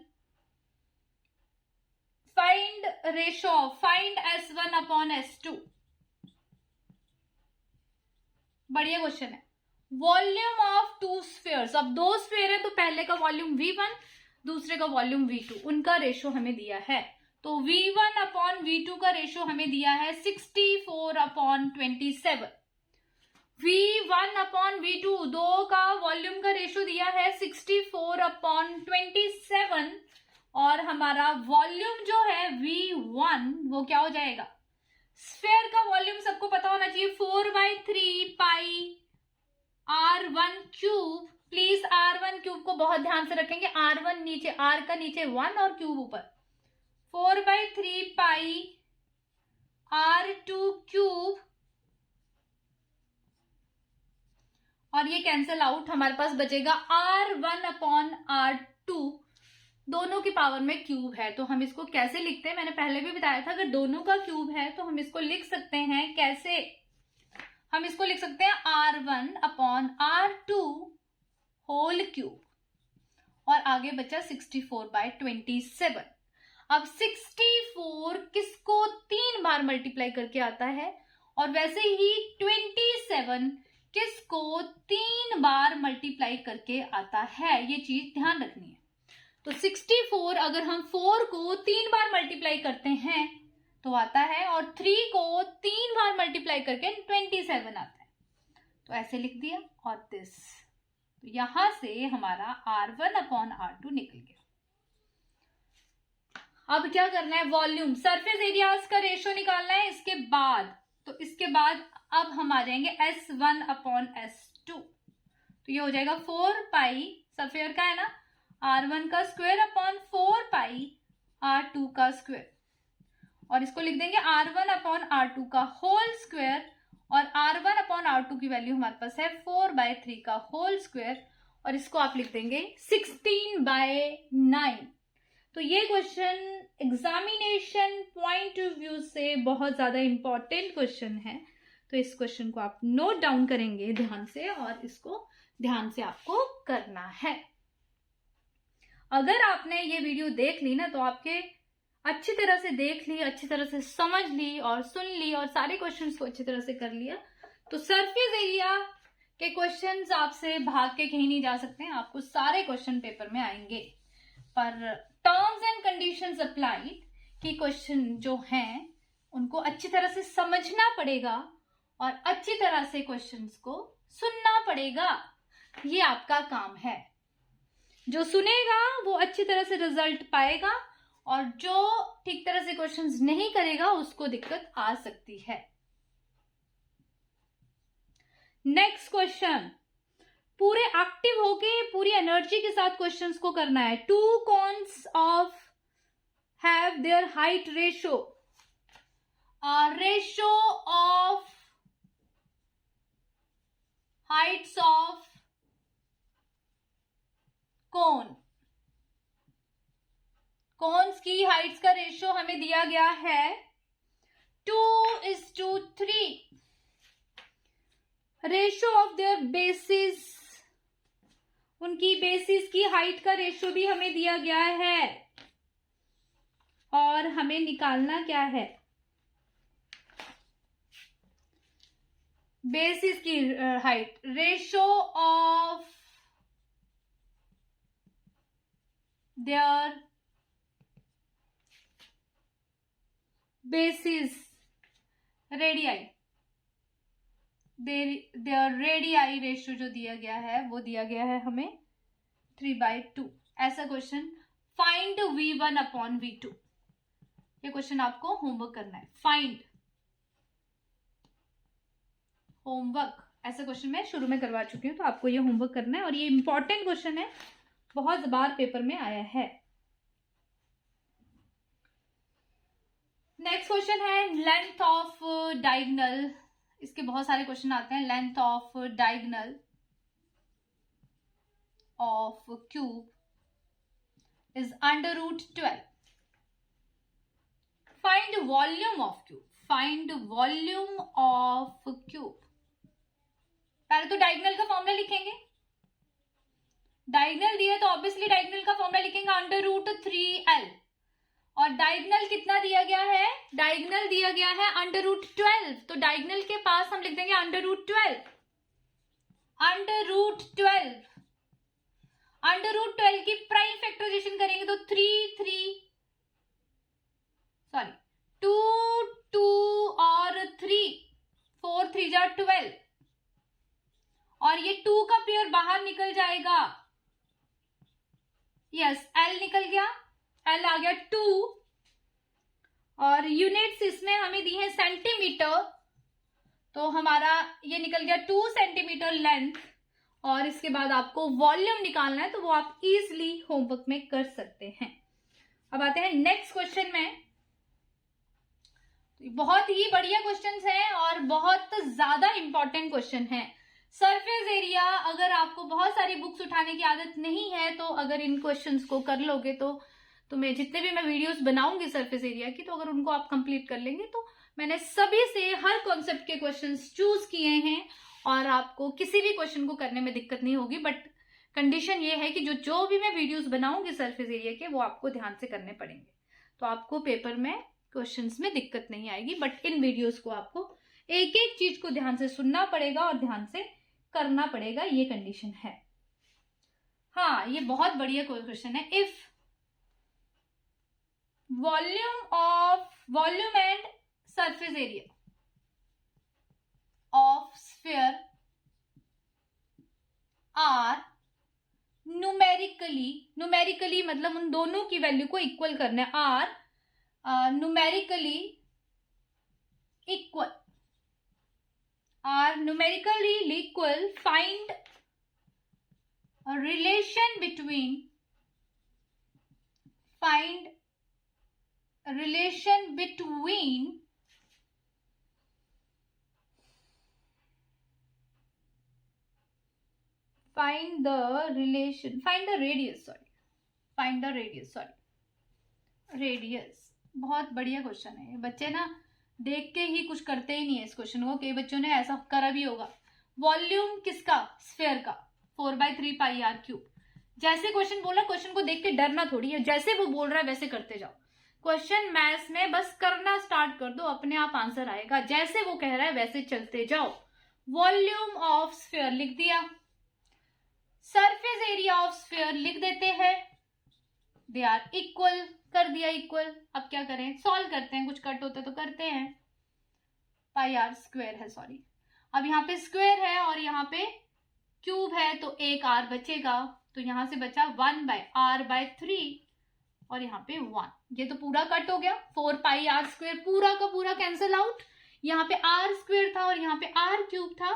Find ratio of, find S1/S2। बढ़िया क्वेश्चन है। वॉल्यूम ऑफ टू स्फीयर्स, अब दो स्फीयर है तो पहले का वॉल्यूम V1, दूसरे का वॉल्यूम V2, उनका रेशो हमें दिया है। तो V1/V2 का रेशो हमें दिया है 64/27। V1/V2, दो का वॉल्यूम का रेशो दिया है 64/27, और हमारा वॉल्यूम जो है V1 वो क्या हो जाएगा? स्फीयर का वॉल्यूम सबको पता होना चाहिए, 4/3 पाई R1 cube. Please R1 cube को बहुत ध्यान से रखेंगे। R1 नीचे, R का नीचे 1 और क्यूब ऊपर। 4/3 पाई R2 क्यूब, और ये कैंसिल आउट, हमारे पास बचेगा R1/R2। दोनों की पावर में क्यूब है तो हम इसको कैसे लिखते हैं? मैंने पहले भी बताया था, अगर दोनों का क्यूब है तो हम इसको लिख सकते हैं कैसे? हम इसको लिख सकते हैं R1/R2 होल क्यूब, और आगे बचा 64/27। अब 64 किसको 3 बार मल्टीप्लाई करके आता है, और वैसे ही 27 किसको 3 बार मल्टीप्लाई करके आता है, ये चीज ध्यान रखनी है। तो 64 अगर हम 4 को 3 बार मल्टीप्लाई करते हैं तो आता है, और 3 को 3 बार मल्टीप्लाई करके 27 आता है, तो ऐसे लिख दिया। और दिस, तो यहां से हमारा R1/R2 निकल गया। अब क्या करना है? वॉल्यूम, सरफेस एरियाज का रेशो निकालना है इसके बाद। तो इसके बाद अब हम आ जाएंगे S1/S2। तो ये हो जाएगा 4 पाई, सफेयर का है ना, R1 का स्क्वायर अपॉन 4 पाई R2 का स्क्वायर, और इसको लिख देंगे R1/R2 का होल स्क्वायर, और R1/R2 की वैल्यू हमारे पास है 4/3 का होल स्क्वायर, और इसको आप लिख देंगे 16/9। तो ये question examination point of view से बहुत ज्यादा इंपॉर्टेंट क्वेश्चन है, तो इस क्वेश्चन को आप नोट डाउन करेंगे ध्यान से, और इसको ध्यान से आपको करना है। अगर आपने ये वीडियो देख ली ना, तो आपके अच्छी तरह से देख ली, अच्छी तरह से समझ ली और सुन ली, और सारे क्वेश्चंस को अच्छी तरह से कर लिया, तो सरफेस एरिया के क्वेश्चंस आपसे भाग के कहीं नहीं जा सकते हैं, आपको सारे क्वेश्चन पेपर में आएंगे। पर टर्म्स एंड कंडीशंस अप्लाइड कि क्वेश्चन जो हैं उनको अच्छी तरह से समझना पड़ेगा और अच्छी तरह से क्वेश्चंस को सुनना पड़ेगा। ये आपका काम है। जो सुनेगा वो अच्छी तरह से रिजल्ट पाएगा और जो ठीक तरह से क्वेश्चंस नहीं करेगा उसको दिक्कत आ सकती है। नेक्स्ट क्वेश्चन, पूरे एक्टिव होके पूरी एनर्जी के साथ क्वेश्चंस को करना है। Two cones of have their height ratio, ratio of heights of cone, cones की हाइट्स का रेशो हमें दिया गया है 2:3। रेशो ऑफ देयर बेसिस, उनकी बेसिस की हाइट का रेशो भी हमें दिया गया है और हमें निकालना क्या है, बेसिस की height. Ratio of their basis radii, there radii ratio जो दिया गया है वो दिया गया है हमें 3/2। ऐसा question, find V1 upon V2, ये क्वेश्चन आपको होमवर्क करना है। फाइंड होमवर्क, ऐसा क्वेश्चन मैं शुरू में करवा चुकी हूं तो आपको ये होमवर्क करना है और ये इंपॉर्टेंट क्वेश्चन है, बहुत बार पेपर में आया है। नेक्स्ट क्वेश्चन है लेंथ ऑफ डायगोनल, इसके बहुत सारे क्वेश्चन आते हैं। Length of diagonal of cube is √12। Find volume of cube, find volume of cube. पहले तो डायगोनल का फॉर्मूला लिखेंगे, डायगोनल दिया तो ऑब्वियसली डायगोनल का फॉर्मूला लिखेंगे √3l, और डायगोनल कितना दिया गया है, डायगोनल दिया गया है √12, तो डायगोनल के पास हम लिख देंगे √12। √12 की प्राइम फैक्टराइजेशन करेंगे तो 2 2 और 3, 4 3 जा 12, और ये 2 का पेयर बाहर निकल जाएगा। यस, L निकल गया, L आ गया 2, और यूनिट्स इसमें हमें दी है सेंटीमीटर, तो हमारा ये निकल गया 2 सेंटीमीटर लेंथ। और इसके बाद आपको वॉल्यूम निकालना है तो वो आप इजीली होमवर्क में कर सकते हैं। अब आते हैं नेक्स्ट क्वेश्चन में। बहुत ही बढ़िया क्वेश्चंस हैं और बहुत ज्यादा इंपॉर्टेंट क्वेश्चन है। सरफेस एरिया, अगर आपको बहुत सारी बुक्स उठाने की आदत नहीं है तो अगर इन क्वेश्चंस को कर लोगे तो तुम्हें जितने भी मैं वीडियोस बनाऊंगी सरफेस एरिया की, तो अगर उनको आप कंप्लीट कर लेंगे तो मैंने सभी से हर कॉन्सेप्ट के क्वेश्चंस चूज किए हैं और आपको किसी भी क्वेश्चन को करने में दिक्कत नहीं होगी। बट कंडीशन ये है कि जो भी मैं वीडियोस बनाऊंगी सरफेस एरिया के वो आपको ध्यान से करने पड़ेंगे, तो आपको पेपर में क्वेश्चंस में दिक्कत नहीं आएगी। बट इन वीडियोस को आपको एक एक चीज को ध्यान से सुनना पड़ेगा और ध्यान से करना पड़ेगा, ये कंडीशन है। हाँ, ये बहुत बढ़िया क्वेश्चन है। If volume and surface area of sphere are numerically मतलब उन दोनों की वैल्यू को इक्वल करना है। Are numerically equal, are numerically equal, find a relation between find the relation between radius। बहुत बढ़िया क्वेश्चन है। बच्चे ना देख के ही कुछ करते ही नहीं है इस क्वेश्चन को, कई बच्चों ने ऐसा करा भी होगा। वॉल्यूम किसका, स्फीयर का, 4/3πr³। जैसे क्वेश्चन बोल रहा, क्वेश्चन को देख के डरना थोड़ी है, जैसे वो बोल रहा है वैसे करते जाओ। क्वेश्चन मैथ्स में बस करना स्टार्ट कर दो, अपने आप आंसर आएगा। जैसे वो कह रहा है वैसे चलते जाओ। वॉल्यूम ऑफ स्फीयर लिख दिया, सरफेस एरिया ऑफ स्फीयर लिख देते हैं, दे आर इक्वल, कर दिया इक्वल। अब क्या करें, सॉल्व करते हैं, कुछ कट होता तो करते हैं। पाई आर स्क्वायर है, सॉरी, अब यहाँ पे स्क्वायर है और यहाँ पे क्यूब है तो एक आर बचेगा, तो यहां से बचा 1/r/3 और यहाँ पे 1, ये तो पूरा कट हो गया। 4 पाई आर स्क्वायर पूरा का पूरा कैंसिल आउट, यहाँ पे आर स्क्वायर था और यहाँ पे आर क्यूब था,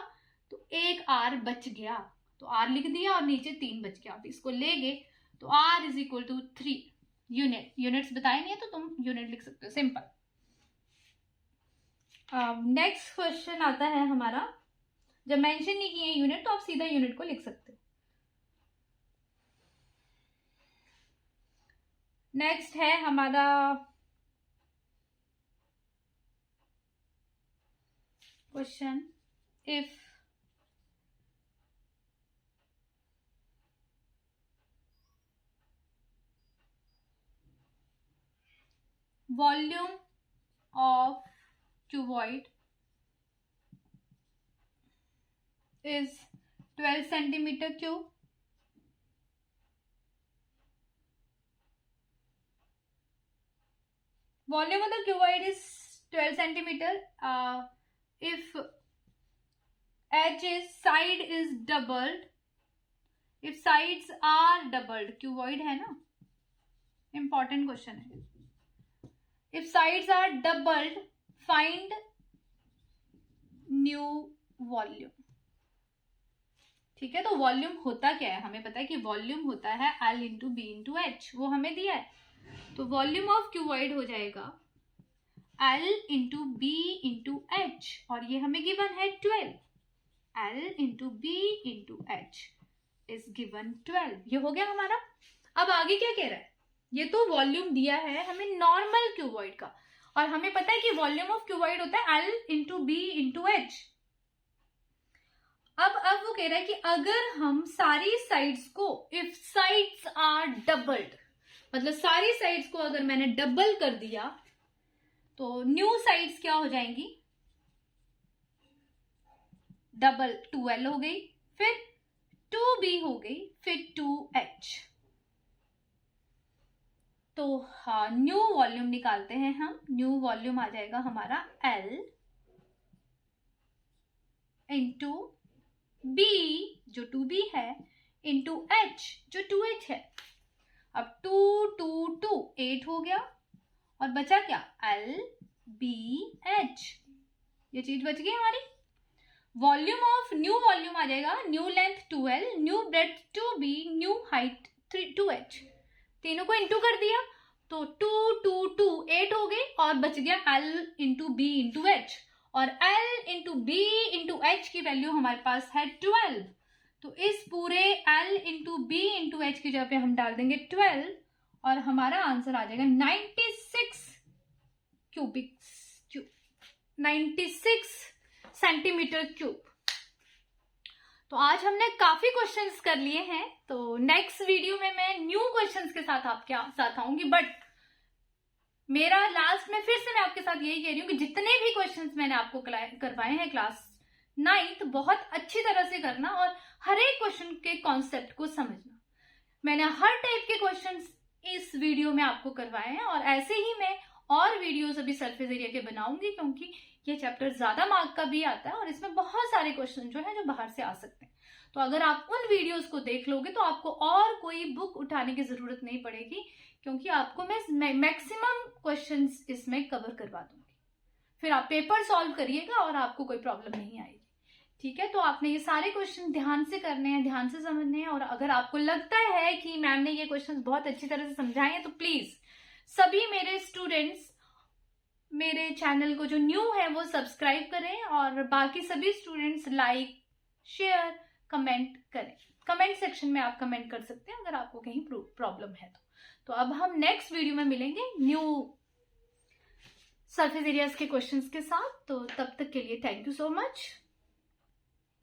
तो एक आर बच गया, तो आर लिख दिया और नीचे 3 बच गया। अब इसको ले गए तो r is equal to 3 unit, units बताए नहीं है तो तुम यूनिट लिख सकते हो, सिंपल। नेक्स्ट क्वेश्चन आता है हमारा, जब मेंशन नहीं किए यूनिट तो आप सीधा यूनिट को लिख सकते हो। नेक्स्ट है हमारा question, if volume of cuboid is 12 centimeter cube, volume of the cuboid is 12 centimeter, if side is doubled, if sides are doubled, cuboid है ना, important question है, if sides are doubled find new volume। ठीक है, तो volume होता क्या है, हमें पता है कि वॉल्यूम होता है L into B into H, वो हमें दिया है, तो वॉल्यूम ऑफ क्यूबॉइड हो जाएगा L into B into H, और ये हमें गिवन है 12, L into B into H is given 12, ये हो गया हमारा। अब आगे क्या कह रहा है, ये तो वॉल्यूम दिया है हमें नॉर्मल क्यूबॉइड का, और हमें पता है कि वॉल्यूम ऑफ क्यूबॉइड होता है L into B into H. अब वो कह रहा है कि अगर हम सारी साइड्स को, इफ साइड्स आर डबल्ड, मतलब सारी साइड्स को अगर मैंने डबल कर दिया तो न्यू साइड्स क्या हो जाएंगी, डबल 2L हो गई, फिर 2B हो गई, फिर 2H। तो हाँ, न्यू वॉल्यूम निकालते हैं हम, न्यू वॉल्यूम आ जाएगा हमारा L इंटू B जो 2B है इंटू H जो 2H है। अब 2 2 2 8 हो गया और बचा क्या, L B H, ये चीज बच गई हमारी। वॉल्यूम ऑफ न्यू वॉल्यूम आ जाएगा, new length 2L, new breadth 2B, new height 2H, तीनों को इंटू कर दिया तो 2 2 2 8 हो गई और बच गया L into B into H, और L into B into H की वैल्यू हमारे पास है 12, तो इस पूरे L into B into H की जगह पे हम डाल देंगे 12 और हमारा आंसर आ जाएगा 96 सेंटीमीटर क्यूब। तो आज हमने काफी क्वेश्चंस कर लिए हैं, तो नेक्स्ट वीडियो में मैं न्यू क्वेश्चंस के साथ आपके साथ आऊंगी, बट मेरा लास्ट में फिर से मैं आपके साथ यही कह रही हूँ कि जितने भी क्वेश्चंस मैंने आपको करवाए हैं क्लास 9th, बहुत अच्छी तरह से करना और हर एक क्वेश्चन के कॉन्सेप्ट को समझना। मैंने हर टाइप के क्वेश्चंस इस वीडियो में आपको करवाए हैं और ऐसे ही मैं और वीडियोस अभी सरफेस एरिया के बनाऊंगी, क्योंकि ये चैप्टर ज्यादा मार्क का भी आता है और इसमें बहुत सारे क्वेश्चन जो है जो बाहर से आ सकते हैं। तो अगर आप उन वीडियोस को देख लोगे तो आपको और कोई बुक उठाने की जरूरत नहीं पड़ेगी, क्योंकि आपको मैं मैक्सिमम क्वेश्चंस इसमें कवर करवा दूंगी। फिर आप पेपर सॉल्व करिएगा और आपको कोई प्रॉब्लम नहीं आएगी। ठीक है, तो आपने ये सारे क्वेश्चन ध्यान से करने हैं, ध्यान से समझने हैं, और अगर आपको लगता है कि मैम ने ये क्वेश्चन बहुत अच्छी तरह से समझाए हैं तो प्लीज सभी मेरे स्टूडेंट्स मेरे चैनल को जो न्यू है वो सब्सक्राइब करें, और बाकी सभी स्टूडेंट्स लाइक शेयर कमेंट करें। कमेंट सेक्शन में आप कमेंट कर सकते हैं अगर आपको कहीं प्रॉब्लम है तो अब हम नेक्स्ट वीडियो में मिलेंगे न्यू सरफेस एरियाज के क्वेश्चंस के साथ। तो तब तक के लिए थैंक यू सो मच।